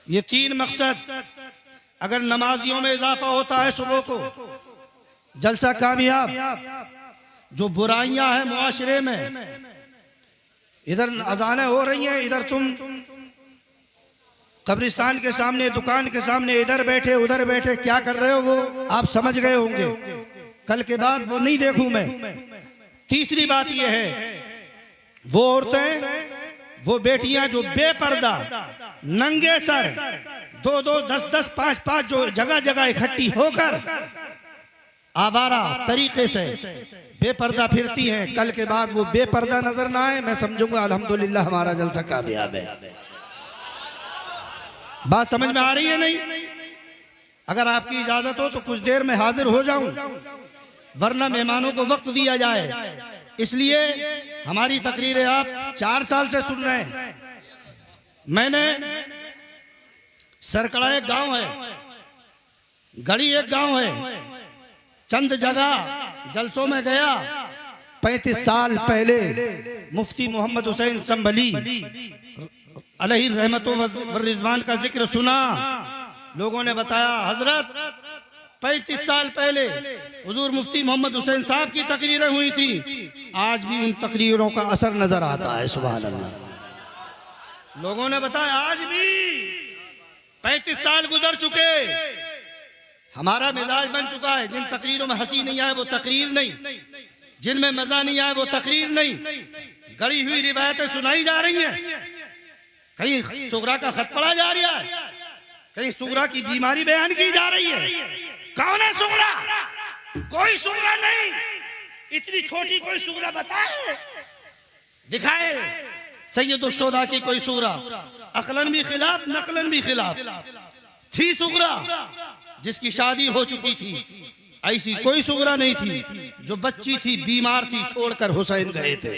ये तीन मकसद अगर नमाजियों में इजाफा होता है सुबह को, जलसा कामयाब। जो बुराइयां हैं मुआशरे में, इधर अजानें हो रही हैं, इधर तुम कब्रिस्तान के सामने, दुकान के सामने, इधर बैठे उधर बैठे क्या कर रहे हो वो आप समझ गए होंगे। कल के बाद वो नहीं देखूं मैं। तीसरी बात ये है, वो औरतें, वो बेटियां जो बेपर्दा नंगे सर 2-2, 10-10, 5-5 जो जगह जगह इकट्ठी होकर आवारा तरीके से बेपर्दा फिरती हैं, कल के बाद वो बेपर्दा नजर ना आए, मैं समझूंगा अल्हम्दुलिल्लाह हमारा जलसा कामयाब है। बात समझ में आ रही है नहीं? अगर आपकी इजाजत हो तो कुछ देर में हाजिर हो जाऊं, वरना मेहमानों को वक्त दिया जाए। इसलिए हमारी तकरीरें आप 4 साल से सुन रहे हैं। मैंने सरकड़ा एक गांव है, गढ़ी एक गांव है, चंद जगह जलसों में गया। 35 साल पहले मुफ्ती मोहम्मद हुसैन संभली अलैहि रहमतो व रिजवान का जिक्र सुना। लोगों ने बताया हजरत 35 साल पहले हुजूर मुफ्ती मोहम्मद हुसैन साहब की तकरीरें हुई थी, आज भी उन तकरीरों का असर नजर आता है। सुभान अल्लाह। लोगों ने बताया आज भी 35 साल गुजर चुके, हमारा मिजाज बन चुका है। जिन तकरीरों में हंसी नहीं आए वो तकरीर नहीं, जिनमें मजा नहीं आए वो तकरीर नहीं। गढ़ी हुई रिवायतें सुनाई जा रही हैं, कहीं सुगरा का खत पढ़ा जा रहा है, कहीं सुगरा की बीमारी बयान की जा रही है। कौन है सुगरा? कोई सुगरा नहीं। इतनी छोटी कोई सुगरा बताए, दिखाए सैयदुल शुहदा की कोई सुगरा, अकलन भी खिलाफ नकलन भी खिलाफ थी सुगरा जिसकी शादी हो चुकी थी। ऐसी कोई सुगरा नहीं थी जो बच्ची थी, बीमार थी, छोड़कर हुसैन गए थे।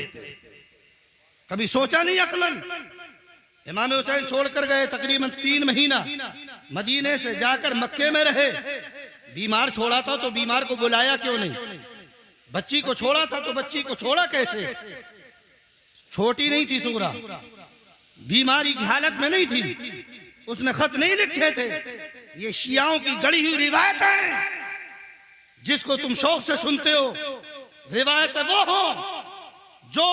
कभी सोचा नहीं अकलन? इमाम हुसैन छोड़कर गए, तकरीबन 3 महीना मदीने से जाकर मक्के में रहे। बीमार छोड़ा था तो बीमार को बुलाया क्यों नहीं? बच्ची को छोड़ा था तो बच्ची को छोड़ा कैसे? छोटी नहीं थी सुगरा, बीमारी की हालत में नहीं थी, उसने खत नहीं लिखे थे। ये शियाओं की गढ़ी हुई रिवायत है, जिसको तुम शौक से सुनते हो। रिवायतें वो हो जो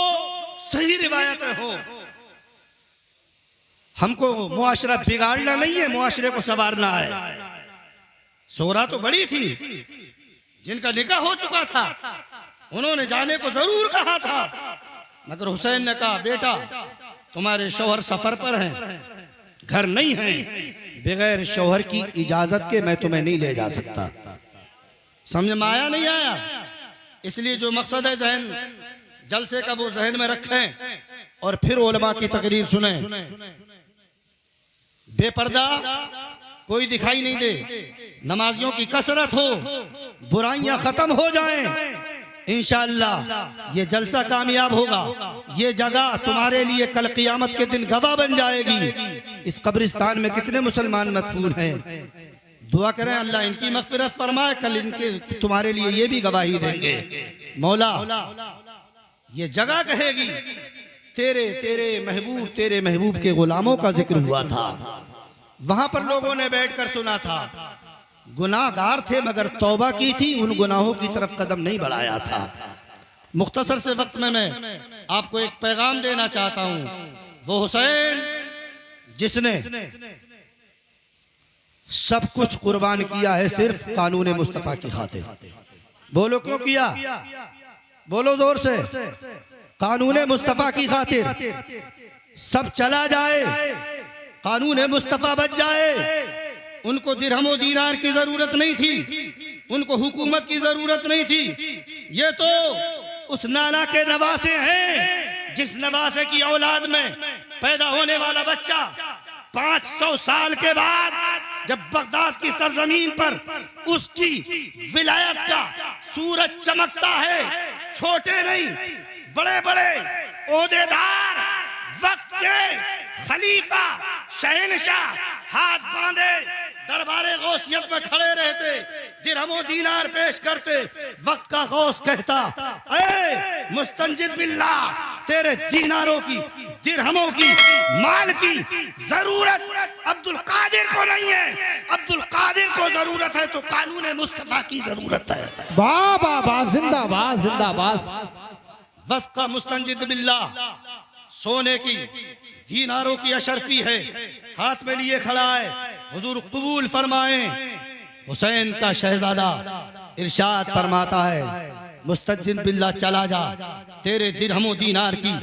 सही रिवायतें हो। हमको मुआशरा बिगाड़ना नहीं है, मुआशरे को संवारना है। सोहरा तो बड़ी थी, जिनका निकाह हो चुका था, उन्होंने जाने को जरूर कहा था, मगर हुसैन ने कहा बेटा तुम्हारे शौहर सफर पर हैं, घर नहीं है, बगैर शौहर की इजाजत के मैं तुम्हें नहीं ले जा सकता। समझ में आया नहीं आया? इसलिए जो मकसद है जहन जलसे का वो जहन में रखें और फिर उलमा की तकरीर सुने। बेपर्दा कोई दिखाई नहीं दे, नमाजियों की कसरत हो, बुराइयां खत्म हो जाएं, इंशाअल्लाह ये जलसा कामयाब होगा। ये जगह तुम्हारे लिए कल क़ियामत के दिन गवाह बन जाएगी। इस कब्रिस्तान में कितने मुसलमान मदफून हैं, दुआ करें अल्लाह इनकी मग़फ़िरत फरमाए, कल इनके तुम्हारे लिए ये भी गवाही देंगे। मौला ये जगह कहेगी तेरे महबूब के गुलामों का जिक्र हुआ था। वहां पर लोगों ने बैठकर सुना था, गुनाहगार थे मगर तौबा की थी, उन गुनाहों की तरफ कदम नहीं बढ़ाया था। मुख्तसर से वक्त में मैं आपको एक पैगाम देना चाहता हूं। वो हुसैन जिसने सब कुछ कुर्बान किया है सिर्फ कानून मुस्तफा की खातिर। बोलो क्यों किया? बोलो जोर से। कानून मुस्तफा की खातिर सब चला जाए, कानून मुस्तफा बच जाए। उनको दिरहमो दीनार की जरूरत नहीं थी, उनको हुकूमत की जरूरत नहीं थी। ये तो उस नाना के नवासे हैं जिस नवासे की औलाद में पैदा होने वाला बच्चा 500 साल के बाद जब बगदाद की सरजमीन पर उसकी विलायत का सूरज चमकता है, छोटे नहीं बड़े बड़े ओहदेदार वक्त के खलीफा शहनशाह हाथ बांधे दरबारे गौसियत में खड़े रहते, दिरहमो दीनार पेश करते। वक्त का गौस कहता, ऐ मुस्तंजिद बिल्लाह, तेरे दीनारों की, दिरहमों की, माल की जरूरत अब्दुल कादिर को नहीं है, अब्दुल कादिर को जरूरत है तो कानून मुस्तफा की जरूरत है। वाह वाह वाह, जिंदाबाद जिंदाबाद। वक्त का मुस्तंजिद बिल्लाह, सोने की दीनारों की अशरफी है, हाथ में लिए खड़ा है। हुजूर कबूल फरमाए। हुसैन का शहजादा इरशाद फरमाता है, मुस्तंजिद बिल्लाह चला जा, तेरे दिरहमो दीनार की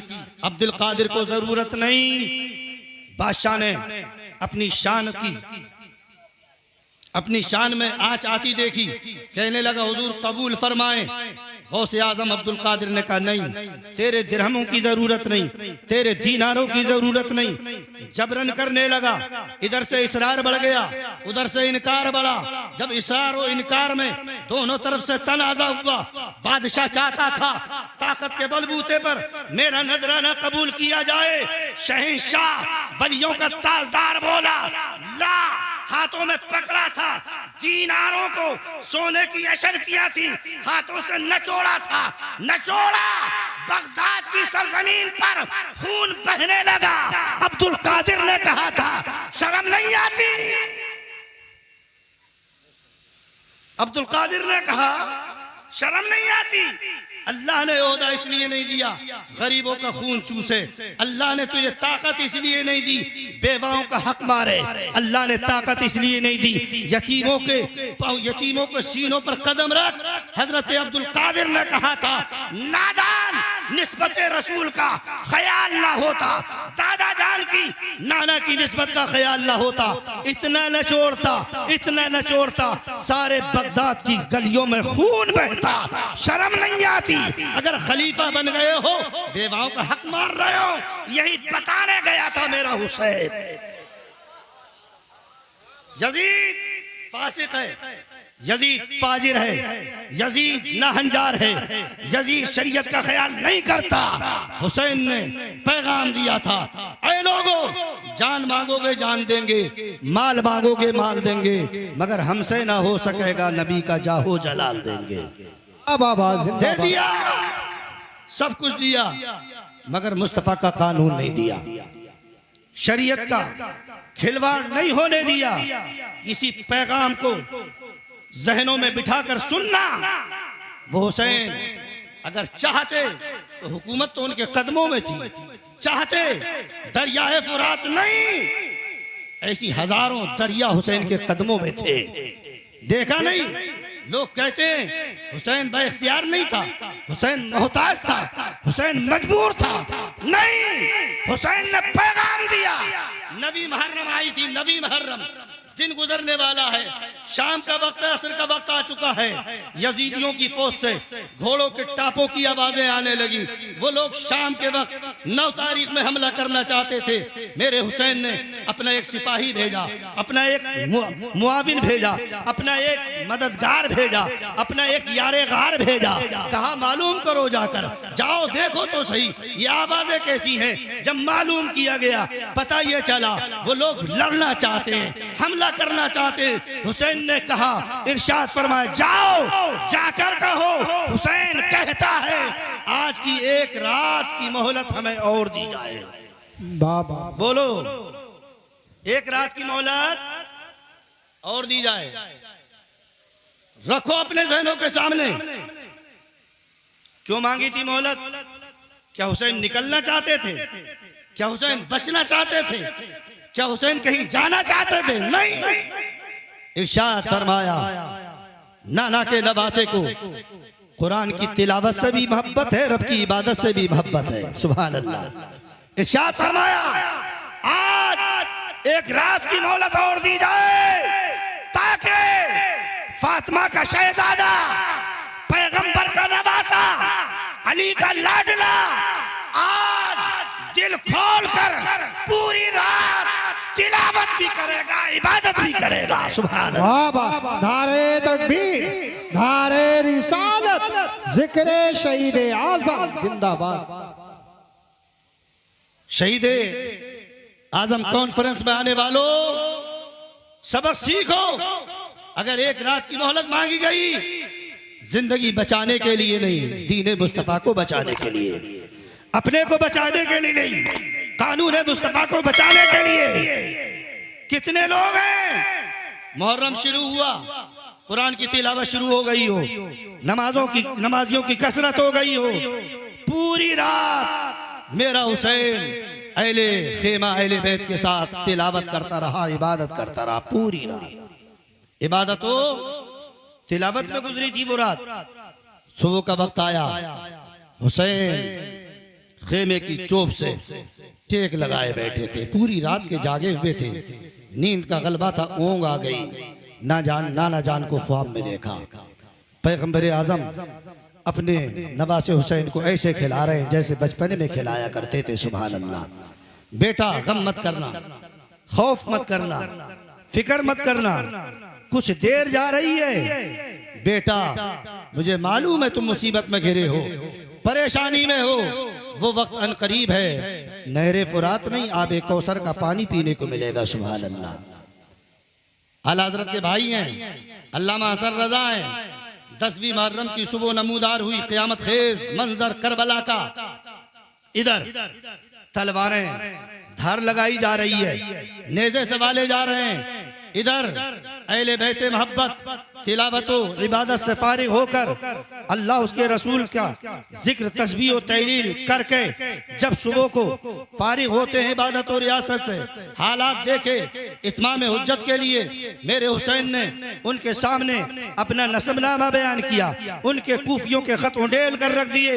अब्दुल कादिर को जरूरत नहीं। बादशाह ने अपनी शान में आँच आती देखी, कहने लगा हुजूर कबूल फरमाए। गौसे आजम अब्दुल कादिर ने कहा नहीं, तेरे दिरहमों की जरूरत नहीं, तेरे दीनारों की जरूरत नहीं। जबरन करने लगा, इधर से इसरार बढ़ गया, उधर से इनकार बढ़ा। जब इसरार और इनकार में दोनों तरफ से तनाजा हुआ, बादशाह चाहता था ताकत के बलबूते पर मेरा नजराना कबूल किया जाए। शहंशाह वलियों का ताजदार बोला, ला, हाथों में पकड़ा था दीनारों को, सोने की अशरफियां थी, हाथों से नचोड़ा था, नचोड़ा। बगदाद की सरजमीन पर खून बहने लगा। अब्दुल कादिर ने कहा था, शर्म नहीं आती? अब्दुल कादिर ने कहा, शर्म नहीं आती? अल्लाह ने ओहदा इसलिए नहीं दिया गरीबों का खून चूसे, अल्लाह ने तुझे ताकत इसलिए नहीं दी बेवाओं का हक मारे, अल्लाह ने ताकत इसलिए नहीं दी यतीमों के सीनों पर कदम रख। हजरत अब्दुल कादिर ने कहा था, नादान निस्बत रसूल का ख्याल ना होता, दादा जान की नाना की निस्बत का ख्याल ना होता, इतना न छोड़ता सारे बगदाद की गलियों में खून बहता। शर्म नहीं आती? अगर खलीफा बन गए हो, बेवाओं का हक मार रहे हो, यही बताने गया था मेरा हुसैन। यजीद फासिक है, यजीद फाजिर है, यजीद नाहंजार है, यजीद शरीयत का ख्याल नहीं करता। हुसैन ने पैगाम दिया था, ऐ लोगों, जान मांगोगे जान देंगे, माल मांगोगे माल देंगे, मगर हमसे ना हो सकेगा नबी का जाहो जलाल देंगे। दे दिया, सब कुछ दिया, मगर मुस्तफा का कानून नहीं दिया, शरीयत का खिलवाड़ नहीं होने दिया। इसी पैगाम को जहनों में बिठाकर सुनना। वो हुसैन अगर चाहते तो हुकूमत तो उनके कदमों में थी, चाहते दरियाए फुरात नहीं, ऐसी हजारों दरिया हुसैन के कदमों में थे। देखा नहीं? लोग कहते हैं हुसैन बेइख्तियार नहीं था, हुसैन मोहताज था, हुसैन मजबूर था। नहीं, हुसैन ने पैगाम दिया। नबी मुहर्रम आई थी, नबी मुहर्रम, दिन गुजरने वाला है, शाम का वक्त है, असर का वक्त आ चुका है। यजीदियों की फौज से घोड़ों के टापों की आवाजें आने लगी। वो लोग शाम के वक्त 9 तारीख में हमला करना चाहते थे। मेरे हुसैन ने अपना एक सिपाही भेजा, अपना एक मुआविन भेजा, अपना एक मददगार भेजा, अपना एक यारे गार भेजा। कहा मालूम करो, जाकर जाओ देखो तो सही ये आवाजें कैसी हैं। जब मालूम किया गया, पता ये चला वो लोग लड़ना चाहते हैं, हमला करना चाहते। हुसैन ने कहा, इरशाद फरमाया, जाओ जाकर कहो हुसैन कहता है आज की एक रात की मोहलत हमें और दी जाए। बाबा बोलो, एक रात की मोहलत और दी जाए। रखो अपने जहनों के सामने। क्यों मांगी थी मोहलत? क्या हुसैन निकलना चाहते थे? क्या हुसैन बचना चाहते थे? क्या हुसैन कहीं जाना चाहते थे? नहीं। इरशाद फरमाया, नाना के नवासे को कुरान की तिलावत से भी मोहब्बत है, रब की इबादत से भी मोहब्बत है। सुभान अल्लाह। इरशाद फरमाया, आज एक रात की मोहलत और दी जाए ताकि फातिमा का शहजादा, पैगंबर का नवासा, अली का लाडला आज दिल खोल कर पूरी रात तिलावत भी करेगा, इबादत भी करेगा। सुभान अल्लाह। नारे तकबीर, नारे रिसालत, जिक्र शहीद आजम जिंदाबाद। शहीद आजम कॉन्फ्रेंस में आने वालों, सबक सीखो। अगर एक रात की मोहलत मांगी गई, जिंदगी बचाने के लिए नहीं, दीन मुस्तफा को बचाने के लिए, अपने को बचाने के लिए नहीं, कानून मुस्तफा को बचाने के लिए। कितने लोग हैं? मुहर्रम शुरू हुआ, कुरान की तिलावत शुरू हो गई हो, नमाजियों की कसरत हो गई हो, पूरी रात मेरा हुसैन अहले खेमा अहले बैत के साथ तिलावत करता रहा, इबादत करता रहा। पूरी रात इबादत हो तिलावत में गुजरी थी वो रात। सुबह का वक्त आया, हुसैन खेमे की चोप से टेक लगाए बैठे थे, पूरी रात के जागे हुए थे। नींद का गलबा था, ऊँग आ गई। नाना जान को ख्वाब में देखा, पैगंबर आजम अपने नवासे हुसैन को ऐसे खिला रहे हैं जैसे बचपन में खिलाया करते थे। सुभान अल्लाह। बेटा गम मत करना, खौफ मत करना, फिक्र मत करना, कुछ देर जा रही है। बेटा मुझे मालूम है तुम मुसीबत में घिरे हो, परेशानी में हो, वो वक्त अनकरीब है। नहरे फुरात नहीं, आबे कौसर का पानी पीने को मिलेगा। सुभान अल्लाह। आला हज़रत के भाई हैं, अल्लामा हसन रजा हैं। 10वीं मुहर्रम की सुबह नमूदार हुई क़यामत खेज मंजर करबला का। इधर तलवारें धार लगाई जा रही है, नेज़े से वाले जा रहे हैं। इधर अहले बैत मोहब्बत तिलावतो इबादत से फारिग होकर अल्लाह उसके रसूल का जिक्र तस्बीह और तहलील करके जब सुबह को फारिग होते हैं इबादत और रियासत से, हालात देखे इत्माम हुज्जत के लिए मेरे हुसैन ने उनके सामने अपना नस्बनामा बयान किया, उनके कूफियों के खत उंडेल कर रख दिए,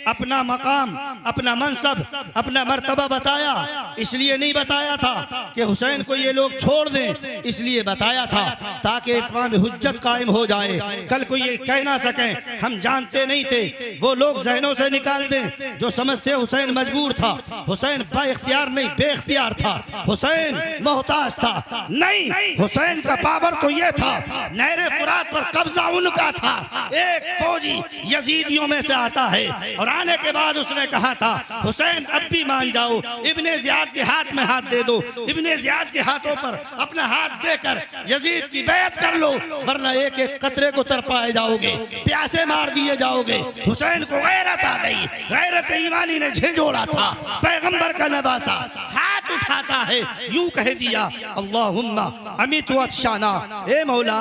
अपना मकाम, अपना मनसब, अपना मर्तबा बताया। इसलिए नहीं बताया था कि हुसैन को ये लोग छोड़ दें, इसलिए बताया था ताकि इत्माम हुज्जत कायम हो जाए। कल को ये कह ना सके हम जानते नहीं थे, वो लोग जहनों से निकाल दें जो समझते हुसैन मजबूर था। हुसैन बाइख्तियार नहीं बेख्तियार था, हुसैन मोहताज था। नहीं, हुसैन का पावर तो ये था, नहरे फुरात पर कब्जा उनका था। एक फौजी यजीदियों में से आता है और आने के बाद उसने कहा था हुसैन अब भी मान जाओ, इब्ने ज़ियाद के हाथ में हाथ दे दो, इब्ने ज़ियाद के हाथों पर अपना हाथ देकर यजीद की बैत कर लो, वरना एक एक कतरे को तरपाए जाओगे, प्यासे मार दिए जाओगे। हुसैन को गैरत आ गई, गैरत ईमानी ने झिंझोड़ा था। पैगंबर का नवासा हाथ उठाता है, यूं कह दिया अल्लाहुम्मा अमित वत्शाना, ए मौला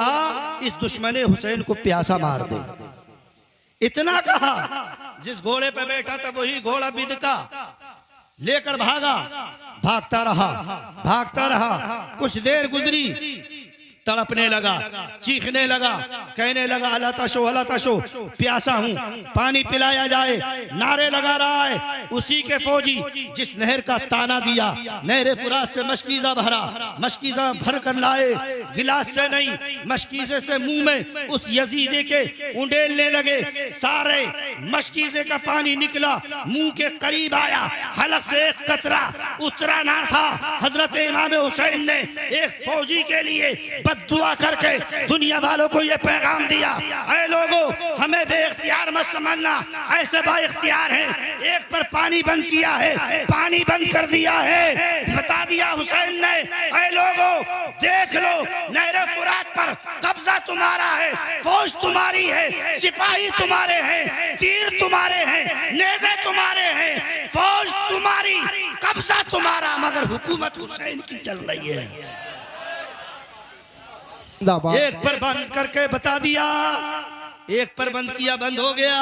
इस दुश्मने हुसैन को प्यासा मार दे। इतना कहा, जिस घोड़े पे बैठा था वही घोड़ा बिदका लेकर भागा। भागता रहा, कुछ देर गुजरी, तड़पने लगा, चीखने लगा, कहने लगा अल्लाह ताशो प्यासा हूँ, पानी पिलाया जाए। नारे लगा रहा है। उसी के फौजी जिस नहर का ताना दिया, नहरे फुरात से मशकीज़ा भरा, मशकीज़ा भर कर लाए, गिलास से नहीं मशकीज़े से मुंह में उस यजीदी के उंडेलने लगे। सारे मशकीज़े का पानी निकला, मुंह के करीब आया, हलक से एक कतरा उतरा ना था। हजरत इमाम हुसैन ने एक फौजी के लिए दुआ करके दुनिया वालों को ये पैगाम दिया, ऐ लोगों हमें बेइख्तियार मत समझना, ऐसे बाइख्तियार हैं। एक पर पानी बंद किया है, पानी बंद कर दिया है, बता दिया हुसैन ने, ऐ लोगों देख लो नहरे फुरात पर कब्जा तुम्हारा है, फौज तुम्हारी है, सिपाही तुम्हारे हैं, तीर तुम्हारे हैं, नेज़े तुम्हारे हैं, फौज तुम्हारी, कब्जा तुम्हारा, मगर हुकूमत हुसैन की चल रही है। एक पर बंद करके बता दिया, एक पर बंद किया, बंद हो गया।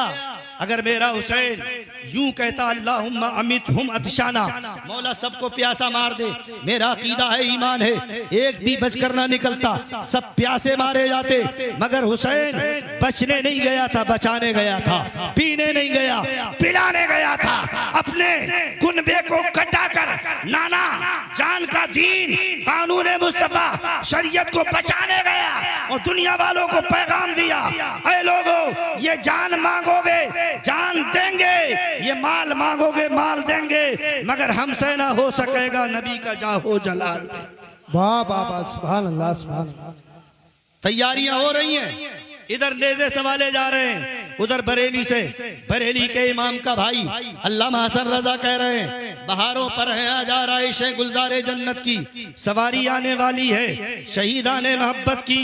अगर मेरा हुसैन यूं कहता अल्लाहुम्मा अमितहुम अतशाना, मौला सबको प्यासा मार दे, मेरा अकीदा है, ईमान है, एक भी बचकर ना निकलता, सब प्यासे मारे जाते। मगर हुसैन बचने नहीं गया था, बचाने गया था, पीने नहीं गया, पिलाने गया था। अपने कुनबे को कटाकर नाना जान का दीन, कानून मुस्तफा, शरीयत को बचाने गया और दुनिया वालों को पैगाम दिया, ऐ लोगों ये जान मांगोगे जान देंगे, ये माल मांगोगे माल देंगे, मगर हमसे ना हो सकेगा नबी का जाहो जलाल। वाह वाह वाह, सुभान अल्लाह सुभान अल्लाह। तैयारियां हो रही हैं, इधर नेज़े सवाले जा रहे हैं, उधर बरेली से बरेली के इमाम का भाई अल्लामा हसन रजा कह रहे हैं बहारों पर है जा राइश गुलजारे जन्नत की, सवारी आने वाली है शहीदाने मोहब्बत की,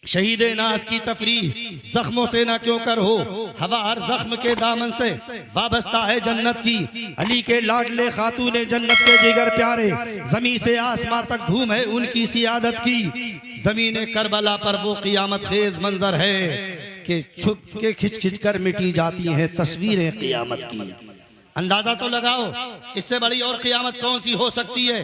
शहीद नाज की तफरीह जख्मों से ना क्यों कर हो, हवा हर जख्म के दामन से वाबस्ता है जन्नत की। अली के लाडले खातूने जन्नत के जिगर प्यारे, जमीन से आसमां तक धूम है उनकी सियादत की। जमीन करबला पर वो क़ियामत खेज मंजर है कि छुप के खिंच खिंच कर मिटी जाती हैं तस्वीरें क़ियामत की। अंदाजा तो लगाओ इससे बड़ी और क़ियामत कौन सी हो सकती है,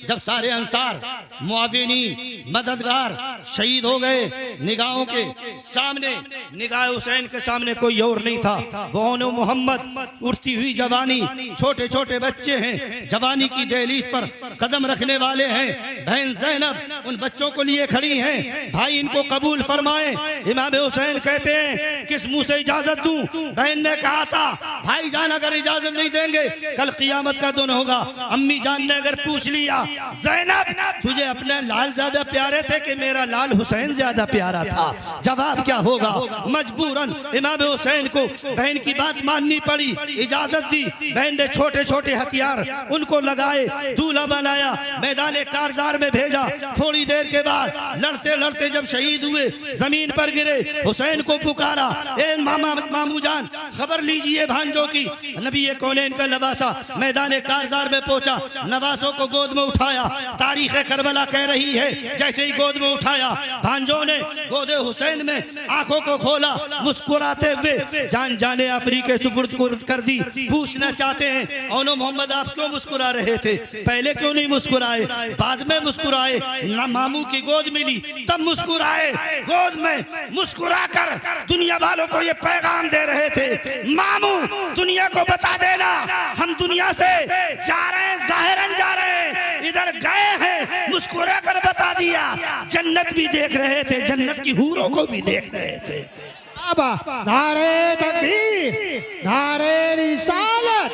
जब सारे अंसार मुआविनी मददगार शहीद हो गए। निगाहों के सामने, निगाह हुसैन के सामने कोई और नहीं था। वो मोहम्मद उठती हुई जवानी, छोटे छोटे बच्चे हैं, जवानी की दहलीज पर कदम रखने वाले हैं। बहन ज़ैनब उन बच्चों को लिए खड़ी हैं, भाई इनको कबूल फरमाएं। इमाम हुसैन कहते हैं किस मुंह से इजाजत दूं। बहन ने कहा था भाई जान अगर इजाजत नहीं देंगे कल क़ियामत का दिन होगा। अम्मी जान ने अगर पूछ लिया ज़ैनब तुझे अपने लाल ज्यादा प्यारे थे कि मेरा लाल हुसैन ज्यादा प्यारा था, जवाब क्या होगा। मजबूरन इमाम हुसैन को बहन की बात माननी पड़ी, इजाजत दी। बहन ने छोटे छोटे हथियार उनको लगाए, दूल्हा बनाया, मैदान कारजार में भेजा। थोड़ी देर के बाद लड़ते लड़ते जब शहीद हुए, जमीन पर गिरे, हुसैन को पुकारा, ए मामा मामू जान खबर लीजिए भांजों की। नबी कौनैन का नवासा मैदान कारजार में पहुंचा, नवासों को गोद में उठाया। तारीख करबला कह रही है जैसे ही गोद में उठाया, भांजों ने गोद हुसैन में आंखों को खोला, मुस्कुराते हुए जान जाने आफरी के सुपुर्द कर दी। पूछना चाहते हैं औनो मोहम्मद आप क्यों मुस्कुरा रहे थे, पहले क्यों नहीं मुस्कुराए, बाद में मुस्कुराए। ना मामू की गोद मिली तब मुस्कुराए। गोद में मुस्कुरा कर दुनिया वालों को ये पैगाम दे रहे थे, मामू दुनिया को बता देना हम दुनिया से जा रहे हैं, जाहिरन जा रहे हैं, इधर गए हैं, मुस्कुरा कर बता दिया। जन्नत भी देख रहे थे, जन्नत की हूरों को भी देख रहे थे। नारे तकबीर, नारे रिसालत,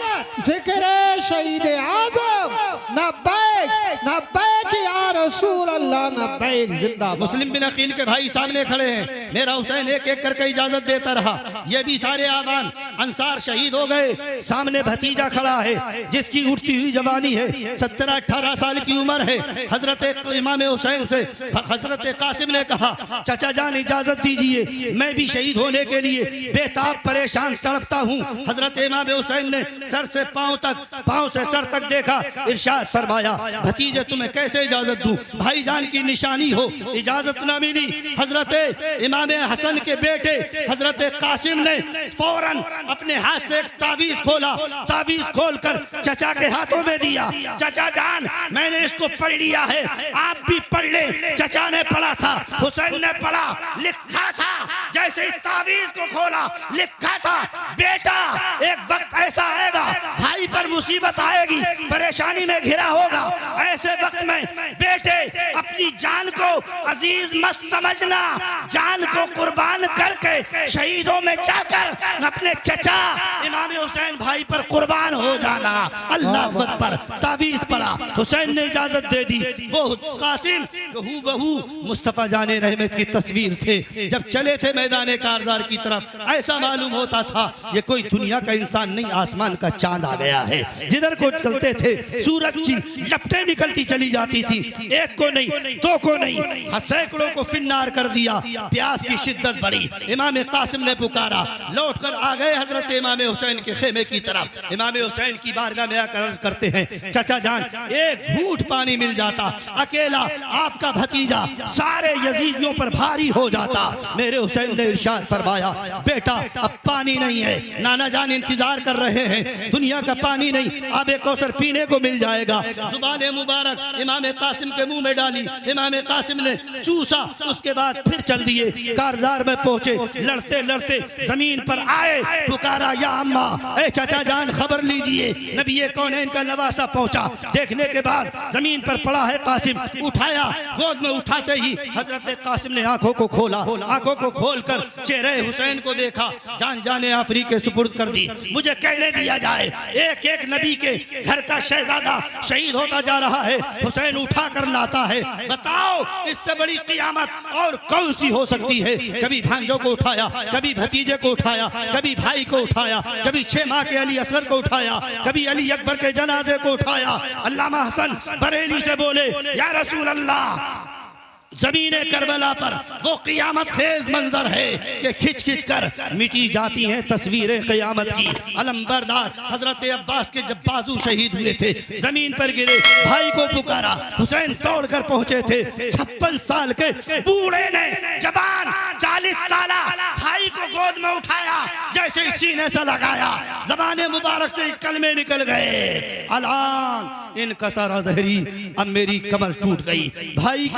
जिक्र शहीद आज़म, नब्बैक नब्बैक या रसूल अल्लाह, नब्बैक जिंदा। मुस्लिम बिन अकील के भाई सामने खड़े हैं, मेरा हुसैन एक एक करके इजाजत देता रहा। ये भी सारे आवान अंसार शहीद हो गए। सामने भतीजा खड़ा है जिसकी उठती हुई जवानी है, 17-18 साल की उम्र है। हजरत इमाम हुसैन से हजरत कासिम ने कहा चाचा जान इजाजत दीजिए, मैं भी शहीद होने के लिए बेताब परेशान तड़पता हूँ। हजरत इमाम हुसैन ने सर से पांव तक, पांव से सर तक देखा, इरशाद फरमाया भतीजे तुम्हें कैसे इजाजत दूं, भाईजान की निशानी हो, इजाजत ना मिली। हजरत इमाम हसन के बेटे हजरत कासिम ने फौरन अपने हाथ से एक तावीज खोला, तावीज खोलकर चचा के हाथों में दिया। चचा जान मैंने इसको पढ़ लिया है, आप भी पढ़ ले। चचा ने पढ़ा था, हुसैन ने पढ़ा, लिखा था, जैसे तावीज को खोला लिखा था बेटा एक वक्त ऐसा आएगा भाई पर मुसीबत आएगी, परेशानी में घिरा होगा, ऐसे वक्त में बेटे अपनी जान को अजीज मत समझना, जान को कुर्बान करके शहीदों में जाकर अपने चचा इमाम हुसैन भाई पर कुर्बान हो जाना। अल्लाह अकबर। तावीज पढ़ा, हुसैन ने इजाजत दे दी। वो कासिम हूबहू मुस्तफा जाने रहमत की तस्वीर थे। जब चले थे मैदान कारजार की तरफ, ऐसा मालूम होता था ये कोई दुनिया का इंसान नहीं, आसमान का चांद आ गया है। जिधर को चलते थे सूरज की लपटें निकलती चली जाती थी, एक को नहीं, दो को नहीं, सैकड़ों को फिन्नार कर दिया। प्यास की शिद्दत बढ़ी, इमाम कासिम ने पुकारा, लौटकर आ गए हजरत इमाम हुसैन के खेमे की तरफ। इमाम हुसैन की बारगाह में आकर अर्ज करते हैं चाचा जान एक घूंट पानी मिल जाता, अकेला आपका भतीजा सारे यजीदियों पर भारी हो जाता। मेरे हुसैन ने इरशाद फरमाया बेटा अब पानी नहीं है, नाना जान इंतजार कर रहे हैं, दुनिया का पानी नहीं, आबे कौसर पीने को मिल जाएगा। जुबान मुबारक इमाम कासिम के मुंह में डाली, इमाम कासिम ने चूसा, उसके बाद फिर चल दिए। कारजार में पहुंचे, लड़ते लड़ते जमीन पर आए, पुकारा या अम्मा, ए चाचा जान खबर लीजिए, नबी कौनैन का नवासा पहुंचा। देखने के बाद जमीन पर पड़ा है कासिम, उठाया, गोद में उठाते ही हजरत कासिम ने आंखों को खोला, आंखों को खोलकर चेहरे हुसैन को देखा, जान जाने आफरी के सुपुर्द कर दी। मुझे कहने दिया जाए एक एक नबी के घर का शहजादा शहीद होता जा रहा है, हुसैन उठा कर लाता है। बताओ इससे बड़ी क़ियामत और कौन सी हो सकती है। कभी भांजों को उठाया, कभी भतीजे को उठाया, कभी भाई को उठाया, कभी 6 माह के अली असगर को उठाया, कभी अली अकबर के जनाजे को उठाया। अल्लामा हसन बरेली से बोले या रसूल अल्लाह जमीन करबला पर वो क़ियामत खेज मंजर है कि खिंच खिंच कर मिटी जाती हैं तस्वीरें क़ियामत की। अलम्बरदार हजरत अब्बास के जब बाजू शहीद हुए थे, जमीन पर गिरे, भाई को पुकारा, हुसैन दौड़ कर पहुंचे थे। 56 साल के बूढ़े ने जवान 40 साला भाई को गोद में उठाया, जैसे सीने से लगाया, ज़बाने मुबारक से कलमे निकल गए। अलान इन कसरा ज़हरी, अब मेरी कमर टूट गई। भाई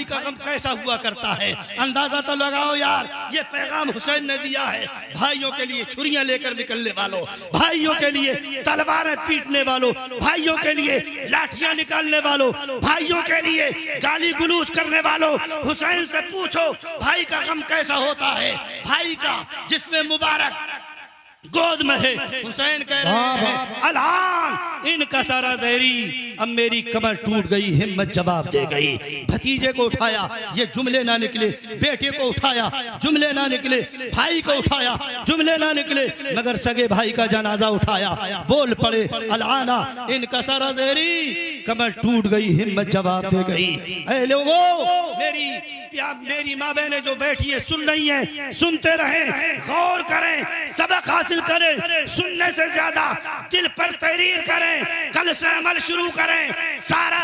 का गम कैसा हुआ करता है, अंदाजा तो लगाओ यार। ये पैगाम हुसैन ने दिया है भाइयों के लिए छुरियां लेकर निकलने वालों, भाइयों के लिए तलवारें पीटने वालों, भाइयों के लिए लाठियां निकालने वालों, भाइयों के लिए गाली गुलूज करने वालों। हुसैन से पूछो भाई का गम कैसा होता है, भाई का जिसमें मुबारक गोद में है। हुसैन कह रहे हैं अलान इन कसरा ज़हरी, अब मेरी कमर टूट गई, हिम्मत जवाब दे गई। भतीजे को उठाया, ये जुमले ना निकले, बेटे को उठाया, जुमले ना निकले, भाई को उठाया, जुमले ना निकले, मगर सगे भाई का जनाजा उठाया, बोल पड़े अलाना इन कसरा ज़हरी, कमर टूट गई, हिम्मत जवाब दे गई। ऐ लोगों, मेरी माँ बहनें जो बैठी है सुन रही हैं, सुनते रहें, गौर करें, सबक हासिल करें, सुनने से ज्यादा दिल पर तहरीर करें, कल से अमल शुरू करें। सारा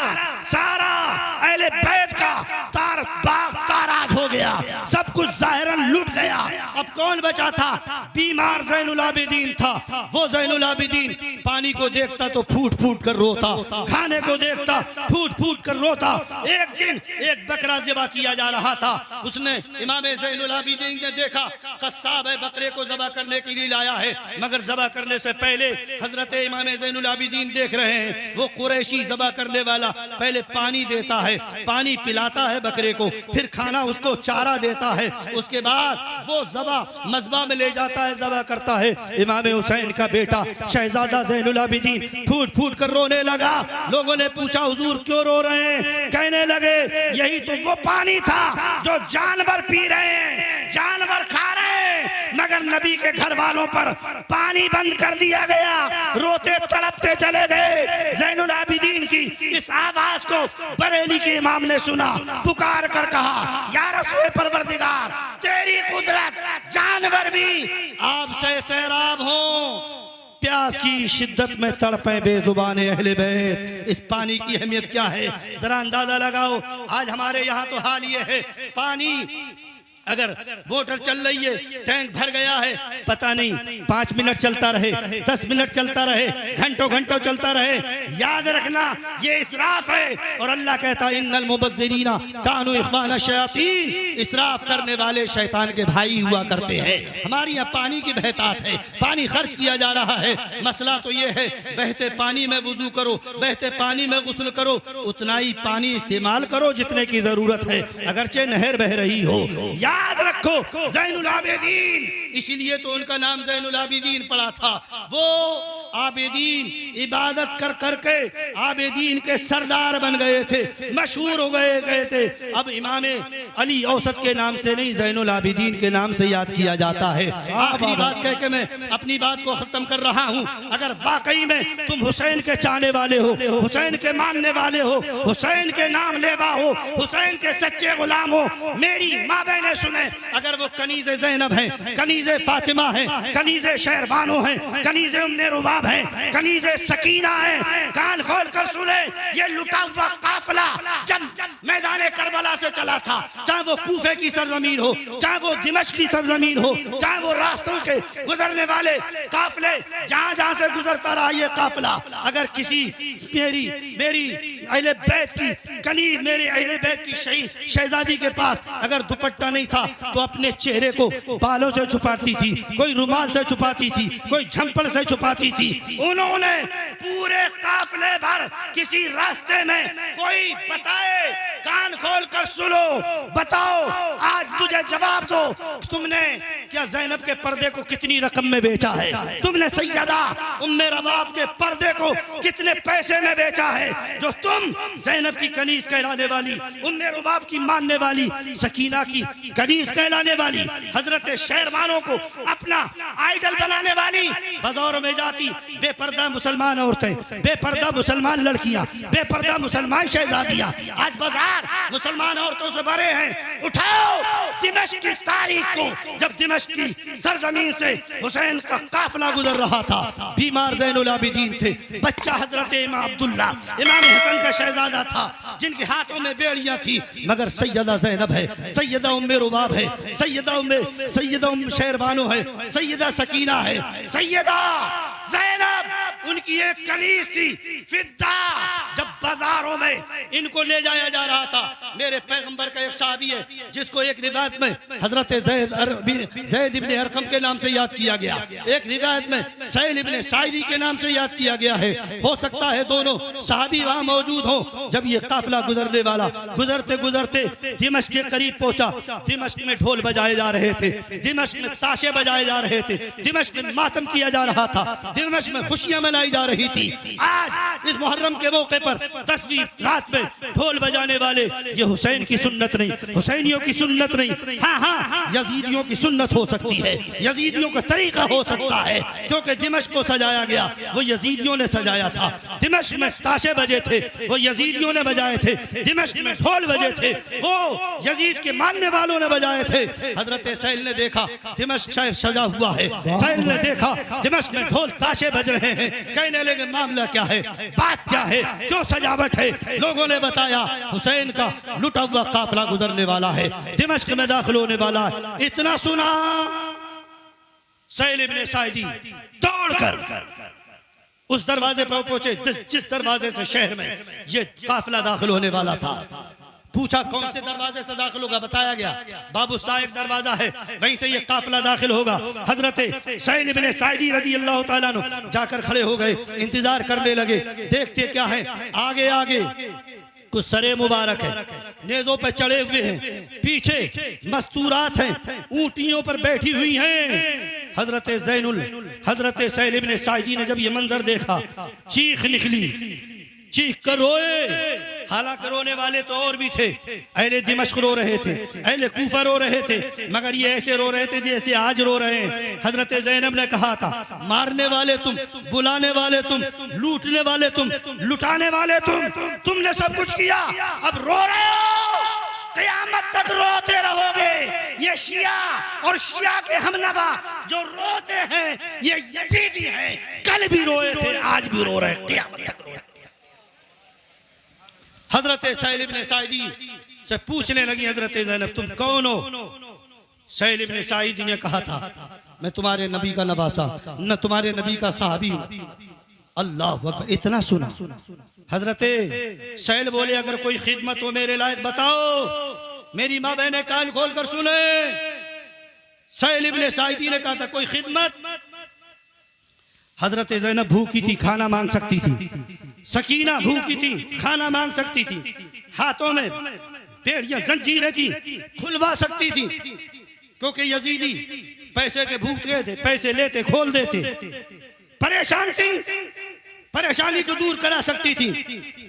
अहले बैत का ताराज हो गया, सब कुछ जाहिरन लुट गया। अब कौन बचा था? बीमार ज़ैनुल आबिदीन था। वो ज़ैनुल आबिदीन पानी को देखता तो फूट फूट कर रोता, खाने को देखता फूट फूट कर रोता। एक दिन एक बकरा ज़िबा किया जा रहा था, उसने इमाम ज़ैनुल आबिदीन ने देखा कस्साब है, बकरे को ज़बा करने के लिए लाया है, मगर ज़बा करने से पहले हजरत इमाम ज़ैनुल आबिदीन देख रहे हैं वो कुरैशी ज़बा करने वाला पहले पानी देता है, पानी पिलाता है बकरे को, फिर खाना उसको चारा देता है, उसके बाद वो ज़बा मज़बा में ले जाता है, ज़बा करता है। इमाम हुसैन का बेटा शहजादा ज़ैनुल आबिदीन फूट फूट कर रोने लगा। लोगों ने पूछा हुजूर क्यों रो रहे हैं? कहने लगे यही तो वो पानी था जो जानवर पी रहे हैं, जानवर खा रहे हैं, मगर नबी के घर वालों पर पानी बंद कर दिया गया। रोते तड़पते चले गए। ज़ैनुल आबिदीन की इस आवाज को बरेली के इमाम ने सुना, पुकार कर कहा या रसूल परवरदिगार, तेरी कुदरत, जानवर भी आपसे सैराब हो, प्यास की शिद्दत में तड़पे बेजुबाने अहले बैत। इस पानी की अहमियत क्या है जरा अंदाजा लगाओ। आज हमारे यहाँ तो हाल ये है, पानी अगर मोटर चल रही है, टैंक भर गया है, पता नहीं 5 मिनट चलता रहे, 10 मिनट चलता रहे, घंटों घंटों चलता रहे, याद रखना ये इसराफ है। और अल्लाह कहता है इन्नल मुबज़्ज़िरीना कानू इख्वाना शयातीन, इसराफ करने वाले शैतान के भाई हुआ करते हैं। हमारे यहाँ पानी की बहतात है, पानी खर्च किया जा रहा है। मसला तो ये है बहते पानी में वुजू करो, बहते पानी में गुस्ल करो, उतना ही पानी इस्तेमाल करो जितने की जरूरत है, अगरचे नहर बह रही हो। याद रखो ज़ैनुल आबिदीन, इसीलिए तो उनका नाम ज़ैनुल आबिदीन पड़ा था। वो आबिदीन इबादत कर करके आबिदीन के सरदार बन गए थे, मशहूर हो गए थे। अब इमाम अली औसत के नाम से नहीं, ज़ैनुल आबिदीन के नाम से याद किया जाता है। आखिरी बात कह के मैं अपनी बात को खत्म कर रहा हूँ। अगर वाकई में तुम हुसैन के चाहने वाले हो, हुसैन के मानने वाले हो, हुसैन के नाम लेवा हो, हुसैन के सच्चे गुलाम हो, मेरी माँ बहनें सुने, अगर वो कनीज़े ज़ैनब हैं, कनीज़े फातिमा हैं, कनीज़े शहरबानो हैं, कनीज़े उम्मे रुबाब हैं, कनीज़े सकीना हैं, कान खोल कर सुने। ये लुटा हुआ काफिला जब मैदान करबला से चला था, चाहे वो कूफे की सरजमीन हो, चाहे वो दिमश्क की सरजमीन हो, चाहे वो रास्तों के गुजरने वाले काफिले, जहां जहां से गुजरता रहा ये काफिला, अगर किसी मेरी अहले बैत की कनी, मेरे अहले बैत की शहीद शहजादी के पास अगर दुपट्टा नहीं था तो अपने चेहरे को बालों से छुपाती थी, कोई रुमाल से छुपाती थी, कोई झंपड़ से छुपाती थी। उन्होंने पूरे काफिले भर किसी रास्ते में कोई बताए, कान खोल कर सुनो, बताओ आज मुझे जवाब दो, तुमने क्या ज़ैनब के पर्दे को कितनी रकम में बेचा है? तुमने सैयदा उम्मे रबाब के पर्दे को कितने पैसे में बेचा है? जो तुम ज़ैनब की कनीज कहलाने वाली, उम्मे रबाब की मानने वाली, सकीना की कनीज कहलाने वाली, हजरत शहरबानों को अपना आइडल बनाने वाली, बाजारों में जाती बेपर्दा मुसलमान औरतें, बेपर्दा मुसलमान लड़कियां, बेपर्दा मुसलमान शहजादियां, आज बाजार मुसलमान औरतों से भरे हैं। उठाओ दिमश्क की तारीख को, जब दिमश्क की सरजमीन से हुसैन का काफिला गुजर रहा था। बीमार ज़ैनुल आबिदीन थे, बच्चा हजरत इमाम अब्दुल्ला इमाम हसन का शहजादा था, जिनके हाथों में बेड़ियां थी, मगर सैयदा ज़ैनब है, सैयदा उम्मे रुबाब है, सैयदा उम्मे शेरबानो है, सैयदा सकीना है, सैयदा ज़ैनब उनकी एक कनीज थी फिद्दा। जब बाजारों में इनको ले जाया जा रहा था, मेरे पैगंबर का एक साहबी है जिसको एक रिवायत में हजरत ज़ैद इब्ने अरकम के नाम से याद किया गया, एक रिवायत में सैल इब्ने साइदी के नाम से याद किया गया है। हो सकता है दोनों साहबी वहां मौजूद हो। जब ये काफिला गुजरने वाला गुजरते गुजरते दिमश्क के करीब पहुंचा, दिमश्क में ढोल बजाए जा रहे थे, दिमश्क में ताशे बजाए जा रहे थे, दिमश्क में मातम किया जा रहा था, दिमश्क में खुशियां मनाई जा रही थी। आज इस मुहर्रम के मौके पर 10वीं रात में ढोल बजाने वाले ये हुसैन की सुन्नत नहीं, हुसैनियों की सुन्नत नहीं। हाँ, यजीदियों की सुन्नत हो सकती है, यजीदियों का तरीका हो सकता है, क्योंकि दिमश्क को सजाया गया वो यजीदियों ने सजाया था। दिमश्क में ताशे बजे थे वो यजीदियों ने बजाए थे, दिमश्क में ढोल बजे थे वो यजीद के मानने वालों ने बजाए थे। हजरत सैल ने देखा दिमश्क शहर सजा हुआ है, सैल ने देखा दिमश्क में ढोल ताशे बज रहे हैं, कहने लगे मामला क्या है, बात क्या है, क्यों सजावट है। लोगों ने बताया हुसैन का लुटा हुआ काफिला गुजरने वाला है, दिमश्क में दाखिल होने वाला है। इतना सुना सैल इब्ने साइदी दौड़कर उस दरवाजे पर पहुंचे जिस दरवाजे से शहर में ये काफिला दाखिल होने वाला था। पूछा कौन से दरवाजे से दाखिल होगा, बताया गया बाबू साहिब दरवाजा है, वहीं से ये काफिला दाखिल होगा। हजरत सैल इब्ने साइदी रज़ी अल्लाह ताला अन्हु जाकर खड़े हो गए, इंतजार करने लगे। देखते क्या है, आगे आगे कुछ सरे मुबारक है, नेज़ों पे चढ़े हुए हैं, पीछे मस्तूरात हैं, ऊंटियों पर बैठी हुई हैं। हजरत सैल इब्ने साइदी ने जब ये मंजर देखा, चीख निकली, चीख कर रोए। हालांकि रोने वाले तो और भी थे, अहले दिमश्क रो रहे थे, अहले कूफा रो रहे थे, मगर ये ऐसे रो रहे थे जैसे आज रो रहे हैं। हजरत ज़ैनब ने कहा था, मारने वाले तुम, बुलाने वाले तुम, लूटने वाले तुम, लुटाने वाले तुमने सब कुछ किया, अब रो रहे हो, क़यामत तक रोते रहोगे। ये शिया और शिया के हमनवा जो रोते हैं ये यजीदी हैं, कल भी रोए थे, आज भी रो रहे, क़यामत तक रोए। हजरत सैल इब्ने साइदी से पूछने लगी हजरत ज़ैनब, तुम कौन हो? सैल इब्ने साइदी ने कहा था, मैं तुम्हारे नबी का नवासा, न तुम्हारे नबी का साहबी हूं। अल्लाह अकबर। इतना सुना हजरत सैल बोले, अगर कोई खिदमत हो मेरे लायक बताओ। मेरी माँ बहने कान खोल कर सुने। सैल इब्ने साइदी ने कहा था, कोई खिदमत। हजरत ज़ैनब भूखी थी, खाना मांग सकती थी, सकीना भूखी थी, खाना मांग सकती थी, हाथों में बेड़ियां जंजीरें थी, खुलवा सकती थी, क्योंकि यजीदी पैसे के भूख गए थे, पैसे लेते खोल देते। परेशान थी, परेशानी को दूर करा सकती थी।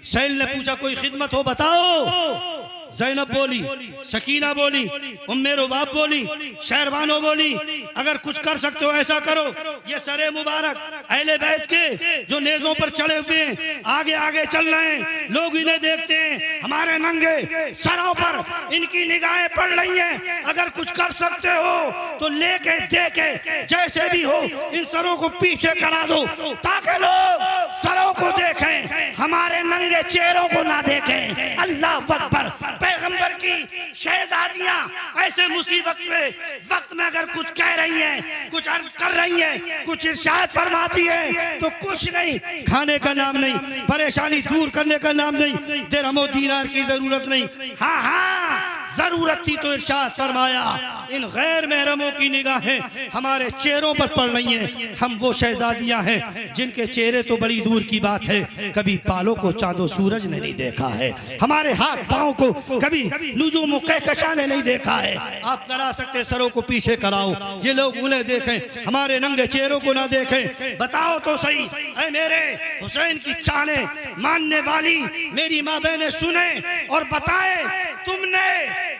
सैल ने पूछा, कोई खिदमत हो बताओ। ज़ैनब बोली, सकीना बोली, उम्मे रुबाब बोली, शहरबानो बोली, अगर कुछ कर सकते हो ऐसा करो। ये सरे मुबारक अहले बैत के जो नेज़ों पर चढ़े हुए हैं, आगे आगे चल रहे हैं, लोग इन्हें देखते हैं, हमारे नंगे सरों पर इनकी निगाहें पड़ रही हैं। अगर कुछ कर सकते हो तो लेके देके जैसे भी हो इन सरों को पीछे करा दो, ताकि लोग सरों को देखें, हमारे नंगे चेहरों को ना देखें। अल्लाह अकबर। पैगंबर की शहजादियां ऐसे मुसीबत में वक्त में अगर कुछ कह रही हैं, कुछ अर्ज कर रही हैं, कुछ इरशाद फरमाती हैं, तो कुछ नहीं, खाने का नाम नहीं, परेशानी दूर करने का नाम नहीं, दिरहम दीनार की जरूरत नहीं। हाँ जरूरत थी तो इरशाद फरमाया, इन गैर महरमों की निगाहें हमारे चेहरों पर पड़ रही हैं। हम वो शहजादियां हैं जिनके चेहरे तो बड़ी दूर की बात है, कभी बालों को चांदो सूरज ने नहीं देखा है, हमारे हाथ पांव को कभी नुजूम कहकशा ने नहीं देखा है। आप करा सकते सरों को पीछे कराओ, ये लोग उन्हें देखें, हमारे नंगे चेहरों को ना देखें। बताओ तो सही, ऐ मेरे हुसैन की चाहने मानने वाली मेरी माँ बहनें सुने और बताए, तुमने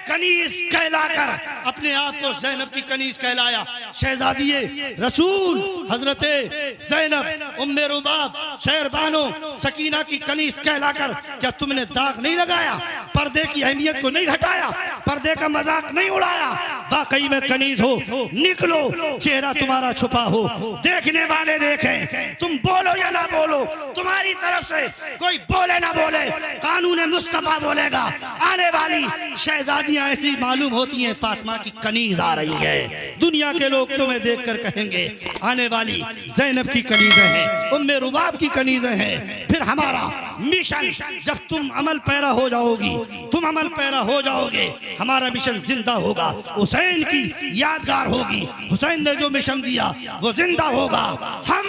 कनीज कहलाकर अपने आप को ज़ैनब की कनीज कहलाया। शहजादिये रसूल हजरते ज़ैनब उम्मे रुबाब शहरबानो सकीना की कनीज कहलाकर क्या तुमने दाग नहीं लगाया, पर्दे की अहमियत को नहीं घटाया, पर्दे का मजाक नहीं उड़ाया? वाकई में कनीज हो, निकलो, चेहरा तुम्हारा छुपा हो, देखने वाले देखें, तुम बोलो या ना बोलो, तुम्हारी तरफ से कोई बोले ना बोले, कानून मुस्तफा बोलेगा। आने वाली शहजादियां ऐसी मालूम होती हैं फातिमा की कनीज आ रही है, दुनिया के लोग तुम्हें देखकर कहेंगे आने वाली ज़ैनब की कनीजें हैं, उम्मे रुबाब की कनीजें हैं। फिर हमारा मिशन, जब तुम अमल पैरा हो जाओगी, तुम अमल पैरा हो जाओगे, हमारा मिशन जिंदा होगा, हुसैन की यादगार होगी। हुसैन ने जो मिशन दिया वो जिंदा होगा। हम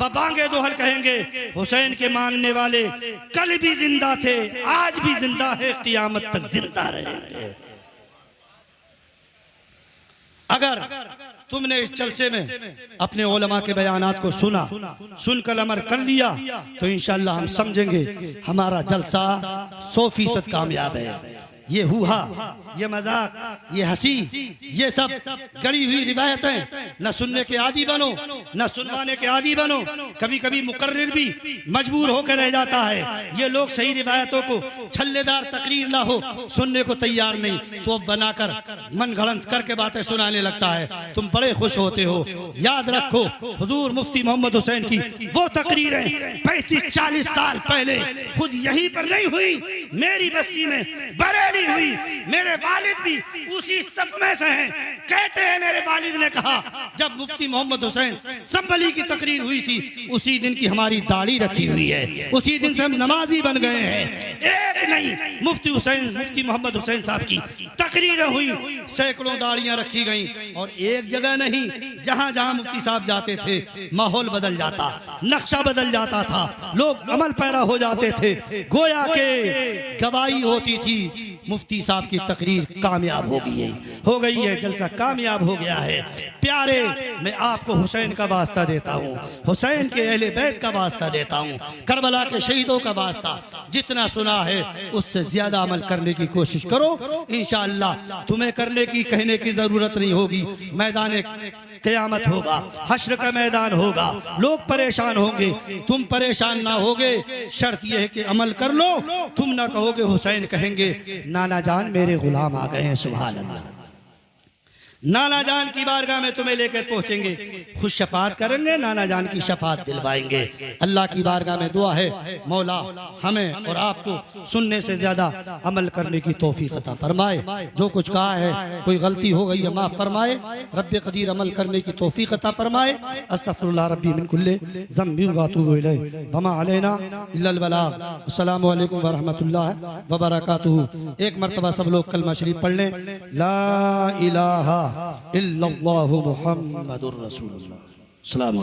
बबांगे दोहल कहेंगे हुसैन के मानने वाले कल भी जिंदा थे, आज भी जिंदा है, क़यामत तक जिंदा रहेंगे। अगर तुमने इस जलसे में अपने उलमा के बयानात को सुना, सुनकर अमल कर लिया, तो इंशाअल्लाह हम समझेंगे हमारा जलसा 100% कामयाब है। ये हुआ, ये मजाक, ये हंसी, ये सब गड़ी हुई रिवायतें न सुनने के आदी बनो, न सुनवाने के आदी बनो। कभी कभी मुकर्रिर भी मजबूर होकर रह जाता है। ये लोग सही रिवायतों को छल्लेदार तकरीर ना हो, सुनने को तैयार नहीं, तो अब बनाकर मन गढ़ंत करके बातें सुनाने लगता है। तुम बड़े खुश होते हो। याद रखो हुजूर मुफ्ती मोहम्मद हुसैन की वो तकरीरें 35-40 साल पहले खुद यहीं पर नहीं हुई, मेरी बस्ती में बरेली हुई। मेरे वालिद भी उसी सफ में से हैं। कहते हैं मेरे वालिद ने कहा जब मुफ्ती मोहम्मद हुसैन संभली की तकरीर हुई थी, उसी दिन की हमारी दाढ़ी रखी हुई है, उसी दिन से हम नमाजी बन गए हैं। एक नहीं, मुफ्ती मोहम्मद हुसैन साहब की तकरीरें हुई, सैकड़ों दाढ़ियां रखी गई, और एक जगह नहीं, जहां जहां मुफ्ती साहब जाते थे माहौल बदल जाता, नक्शा बदल जाता था, लोग अमल पैरा हो जाते थे। गोया के गवाही होती थी मुफ्ती साहब की तकरीर कामयाब हो गई है, जलसा कामयाब हो गया है। प्यारे, मैं आपको हुसैन का वास्ता देता हूँ, हुसैन के अहले बैत का वास्ता देता हूँ, करबला के शहीदों का वास्ता। जितना सुना है उससे ज्यादा अमल करने की कोशिश करो, इंशाअल्लाह तुम्हें करने की कहने की जरूरत नहीं होगी। मैदान क़यामत होगा, हश्र का मैदान होगा, लोग परेशान होंगे, तुम परेशान ना होगे। शर्त यह है कि अमल कर लो, तुम ना कहोगे हुसैन, कहेंगे नाना जान मेरे गुलाम आ गए हैं। सुभान अल्लाह। नाना जान की बारगाह में तुम्हें लेकर पहुंचेंगे, खुद शफात करेंगे, नाना जान की शफात दिलवाएंगे। अल्लाह की बारगाह में दुआ है मौला हमें और आपको सुनने से ज्यादा अमल करने की तौफीक अता फरमाए। जो कुछ कहा है कोई गलती हो गई है माफ फरमाए, रब्बे कदीर अमल करने की तौफीक अता फरमाए। अस्तगफिरुल्लाह रब्बी मिन कुल्ले ज़ंबि व अतूबु इलैहि व मा अलैना इल्लल बलाग। अस्सलामु अलैकुम व रहमतुल्लाहि व बरकातुहू। एक मरतबा सब लोग कलमा शरीफ पढ़ लें, ला इलाहा इल्लल्लाहु मुहम्मदुर रसूलुल्लाह। सलाम।